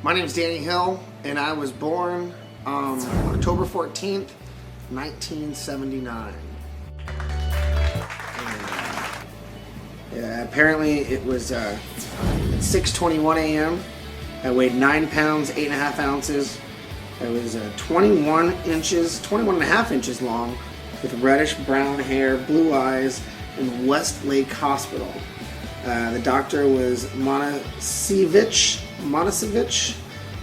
My name is Danny Hill, and I was born October 14th, 1979. Apparently it was at 6:21 a.m. I weighed 9 pounds, 8.5 ounces. I was 21 and a half inches long, with reddish brown hair, blue eyes, in Westlake Hospital. The doctor was Monasevich.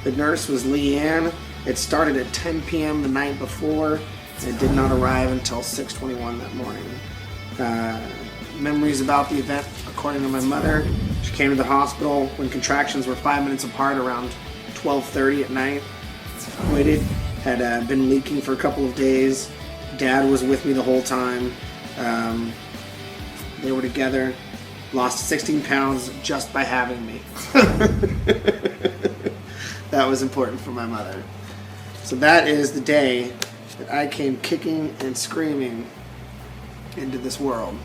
The nurse was Leanne. It started at 10 p.m. the night before. It did not arrive until 6:21 that morning. Memories about the event, according to my mother, she came to the hospital when contractions were 5 minutes apart around 12:30 at night. Waited, had been leaking for a couple of days. Dad was with me the whole time. They were together. Lost 16 pounds just by having me. That was important for my mother. So that is the day that I came kicking and screaming into this world.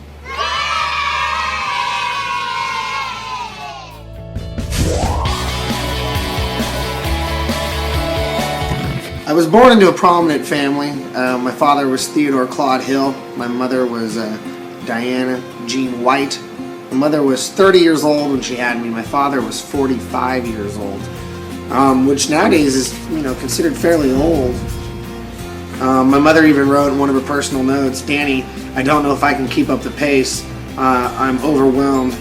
I was born into a prominent family. My father was Theodore Claude Hill. My mother was Diana Jean White. My mother was 30 years old when she had me. My father was 45 years old, which nowadays is, considered fairly old. My mother even wrote in one of her personal notes, "Danny, I don't know if I can keep up the pace. I'm overwhelmed.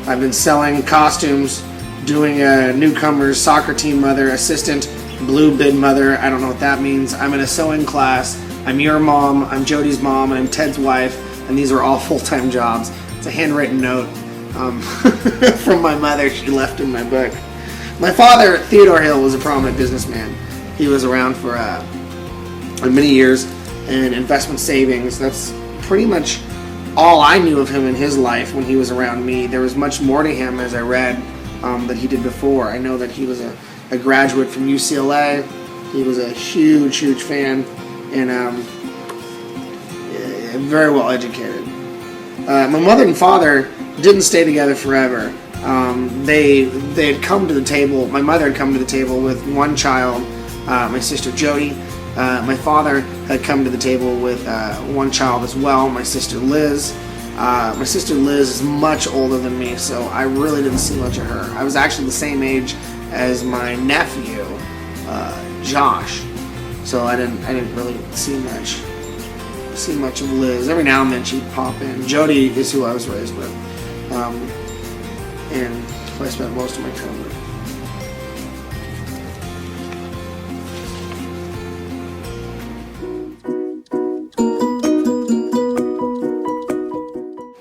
I've been selling costumes, doing a newcomer's soccer team mother, assistant, blue bid mother. I don't know what that means. I'm in a sewing class. I'm your mom. I'm Jody's mom, and I'm Ted's wife. And these are all full-time jobs." It's a handwritten note from my mother she left in my book. My father, Theodore Hill, was a prominent businessman. He was around for many years in investment savings. That's pretty much all I knew of him in his life when he was around me. There was much more to him, as I read, that he did before. I know that he was a graduate from UCLA. He was a huge fan and very well educated. My mother and father didn't stay together forever. They had come to the table. My mother had come to the table with one child, my sister Jody. My father had come to the table with one child as well, my sister Liz. My sister Liz is much older than me, so I really didn't see much of her. I was actually the same age as my nephew, Josh. So I didn't really see much of Liz. Every now and then she'd pop in. Jody is who I was raised with, and who I spent most of my time with.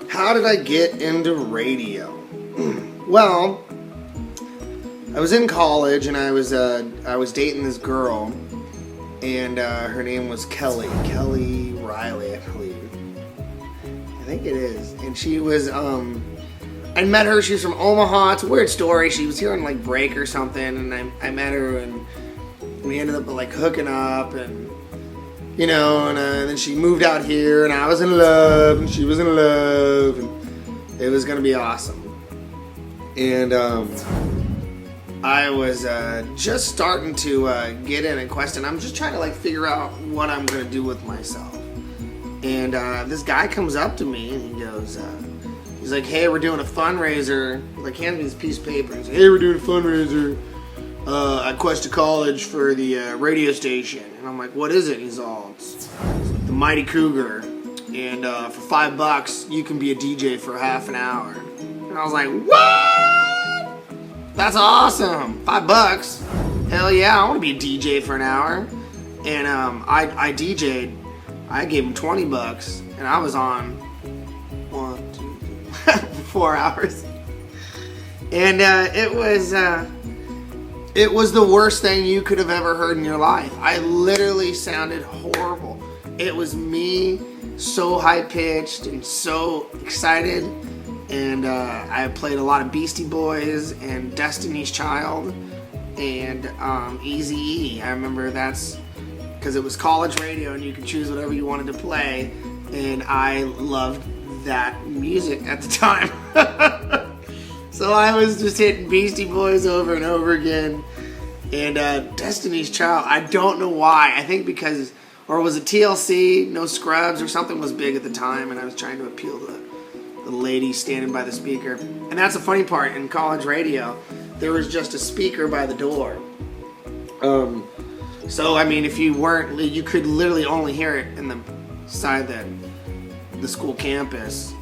How did I get into radio? Well, I was in college and I was dating this girl, and her name was Kelly Riley, I believe. I think it is. And she was I met her. She was from Omaha. It's a weird story. She was here on like break or something, and I met her, and we ended up like hooking up, and then she moved out here, and I was in love, and she was in love, and it was gonna be awesome. And I was just starting to get in and question. I'm just trying to like figure out what I'm gonna do with myself. And this guy comes up to me and he goes, he's like, "Hey, we're doing a fundraiser." Like, hands me this piece of paper. He's like, "Hey, we're doing a fundraiser at Cuesta College for the radio station." And I'm like, "What is it?" He's all, "It's like the Mighty Cougar, and for $5 you can be a DJ for half an hour." And I was like, "What? That's awesome! $5? Hell yeah! I want to be a DJ for an hour." And I DJ'd. I gave him $20, and I was on 4 hours. And it was the worst thing you could have ever heard in your life. I literally sounded horrible. It was me, so high-pitched and so excited. And I played a lot of Beastie Boys and Destiny's Child and Eazy-E. I remember that's because it was college radio and you could choose whatever you wanted to play. And I loved that music at the time. So I was just hitting Beastie Boys over and over again. And Destiny's Child, I don't know why. I think because, or was it TLC, No Scrubs, or something was big at the time, and I was trying to appeal to the lady standing by the speaker. And that's the funny part, in college radio, there was just a speaker by the door. So, I mean, if you weren't, you could literally only hear it in the side that the school campus,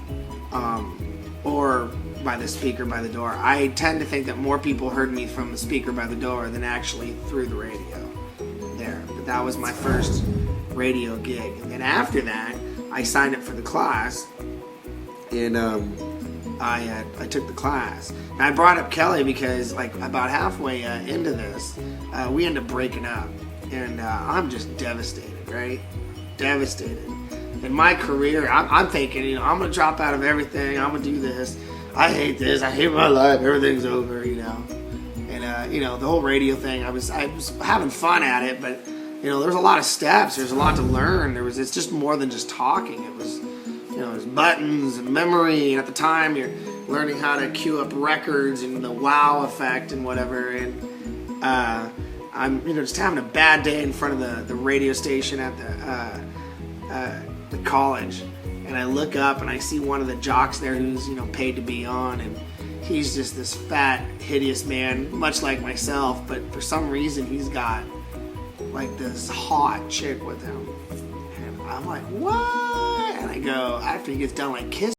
or by the speaker by the door. I tend to think that more people heard me from the speaker by the door than actually through the radio there. But that was my first radio gig. And then after that, I signed up for the class, and I took the class. And I brought up Kelly because, like, about halfway into this, we ended up breaking up. And I'm just devastated, right? Devastated. In my career, I'm thinking, I'm going to drop out of everything. I'm going to do this. I hate this. I hate my life. Everything's over, And, the whole radio thing, I was having fun at it, but, there's a lot of steps. There's a lot to learn. It's just more than just talking. It was, there's buttons and memory. And at the time, you're learning how to cue up records and the wow effect and whatever. And I'm, just having a bad day in front of the radio station at the college. And I look up and I see one of the jocks there who's, paid to be on, and he's just this fat, hideous man, much like myself, but for some reason he's got like this hot chick with him. And I'm like, what? And I go, after he gets done like kissing